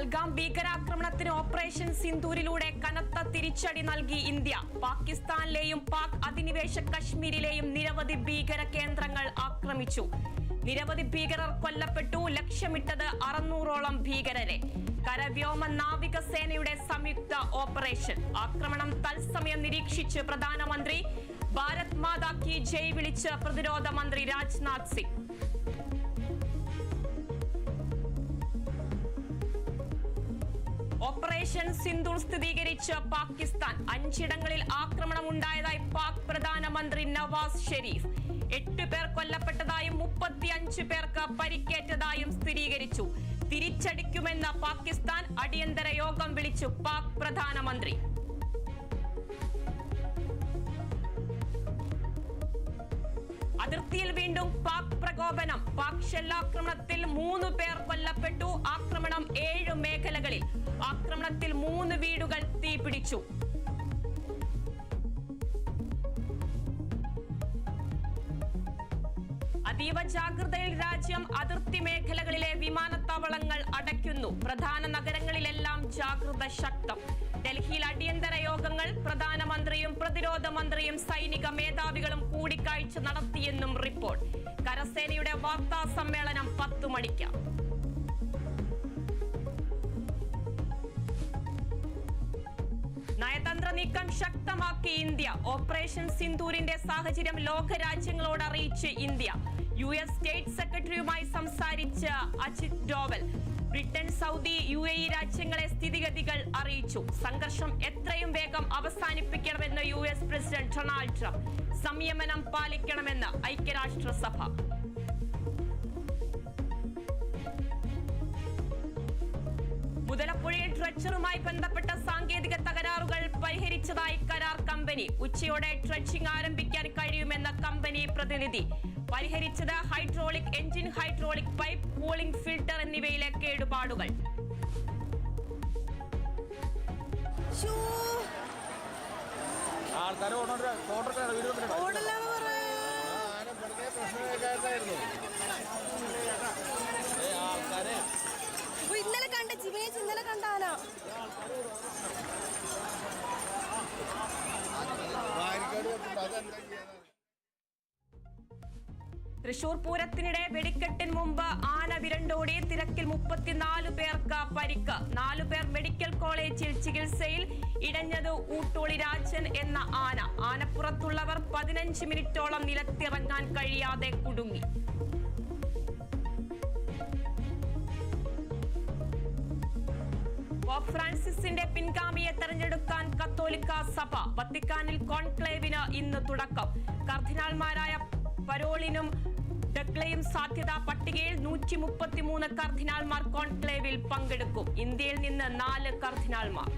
പഹൽഗാം ഭീകരാക്രമണത്തിന് ഓപ്പറേഷൻ സിന്ദൂരിലൂടെ കനത്ത തിരിച്ചടി നൽകി ഇന്ത്യ. പാകിസ്ഥാനിലെയും പാക് അധിനിവേശ കശ്മീരിലെയും നിരവധി ഭീകര കേന്ദ്രങ്ങൾ ആക്രമിച്ചു. നിരവധി ഭീകരർ കൊല്ലപ്പെട്ടു. ലക്ഷ്യമിട്ടത് 600ഓളം ഭീകരരെ. കരവ്യോമ നാവികസേനയുടെ സംയുക്ത ഓപ്പറേഷൻ. ആക്രമണം തത്സമയം നിരീക്ഷിച്ച് പ്രധാനമന്ത്രി. ഭാരത് മാതാ കി ജയ് വിളിച്ച് പ്രതിരോധ മന്ത്രി രാജ്നാഥ് സിംഗ്. ഓപ്പറേഷൻ സിന്ദൂർ സ്ഥിരീകരിച്ച് പാകിസ്ഥാൻ. 5 ഇടങ്ങളിൽ ആക്രമണമുണ്ടായതായി പാക് പ്രധാനമന്ത്രി നവാസ് ഷെരീഫ്. 8 പേർ കൊല്ലപ്പെട്ടതായും 35 പേർക്ക് പരിക്കേറ്റതായും സ്ഥിരീകരിച്ചു. തിരിച്ചടിക്കുമെന്ന് പാകിസ്ഥാൻ. അടിയന്തര യോഗം വിളിച്ചു പാക് പ്രധാനമന്ത്രി. അതിർത്തിയിൽ വീണ്ടും പാക് പ്രകോപനം. പാക് ഷെല്ലാക്രമണത്തിൽ 3 പേർ കൊല്ലപ്പെട്ടു. ആക്രമണം 7 മേഖലകളിൽ. ആക്രമണത്തിൽ 3 വീടുകൾ തീപിടിച്ചു. അതീവ ജാഗ്രതയിൽ രാജ്യം. അതിർത്തി മേഖലകളിലെ വിമാനത്താവളങ്ങൾ അടയ്ക്കുന്നു. പ്രധാന നഗരങ്ങളിലെല്ലാം ജാഗ്രത ശക്തം. ഡൽഹിയിൽ അടിയന്തര യോഗങ്ങൾ. പ്രധാനമന്ത്രിയും പ്രതിരോധ മന്ത്രിയും സൈനിക മേധാവികളും കൂടിക്കാഴ്ച നടത്തിയെന്നും റിപ്പോർട്ട്. കരസേനയുടെ വാർത്താ സമ്മേളനം 10 മണിക്ക്. നയതന്ത്ര നീക്കം ശക്തമാക്കി ഇന്ത്യ. ഓപ്പറേഷൻ സിന്ദൂരിന്റെ സാഹചര്യം ലോകരാജ്യങ്ങളോട് അറിയിച്ച് ഇന്ത്യ. US സ്റ്റേറ്റ് സെക്രട്ടറിയുമായി സംസാരിച്ച് Ajit Doval. Britain, Saudi, UAE രാജ്യങ്ങളെ സ്ഥിതിഗതികൾ അറിയിച്ചു. സംഘർഷം എത്രയും വേഗം അവസാനിപ്പിക്കണമെന്ന് US പ്രസിഡന്റ് ഡൊണാൾഡ് ട്രംപ്. സംയമനം പാലിക്കണമെന്ന് ഐക്യരാഷ്ട്രസഭ. മുതലപ്പുഴയിൽ ഡ്രഡ്ജറുമായി ബന്ധപ്പെട്ട സാങ്കേതിക തകരാറുകൾ പരിഹരിച്ചതായി കരാർ കമ്പനി. ഉച്ചയോടെ ഡ്രഡ്ജിംഗ് ആരംഭിക്കാൻ കഴിയുമെന്ന കമ്പനി പ്രതിനിധി. പരിഹരിച്ചത് hydraulic engine, hydraulic pipe, cooling filter എന്നിവയിലെ കേടുപാടുകൾ. ഇന്നലെ കണ്ട ജിമേജ് ഇന്നലെ കണ്ടാനാ. തൃശൂർ പൂരത്തിനിടെ വെടിക്കെട്ടിന് മുമ്പ് ആന വിരണ്ടോടി. തിരക്കിൽ 34 പേർക്ക് പരിക്ക്. 4 പേർ മെഡിക്കൽ കോളേജിൽ ചികിത്സയിൽ. ഇടഞ്ഞത് ഊട്ടോളി രാജൻ എന്ന ആന. ആനപ്പുറത്തുള്ളവർ 15 മിനിറ്റോളം നിലത്തിറങ്ങാൻ കഴിയാതെ കുടുങ്ങി. പോപ്പ് ഫ്രാൻസിസിന്റെ പിൻഗാമിയെ തെരഞ്ഞെടുക്കാൻ കത്തോലിക്ക സഭ. വത്തിക്കാനിൽ കോൺക്ലേവിന് ഇന്ന് തുടക്കം. കർദിനാൾമാരായ പരോളിനും ഡക്ലയും സാധ്യതാ പട്ടികയിൽ. 133 കർദിനാൾമാർ കോൺക്ലേവിൽ പങ്കെടുക്കും. ഇന്ത്യയിൽ നിന്ന് 4 കർദിനാൾമാർ.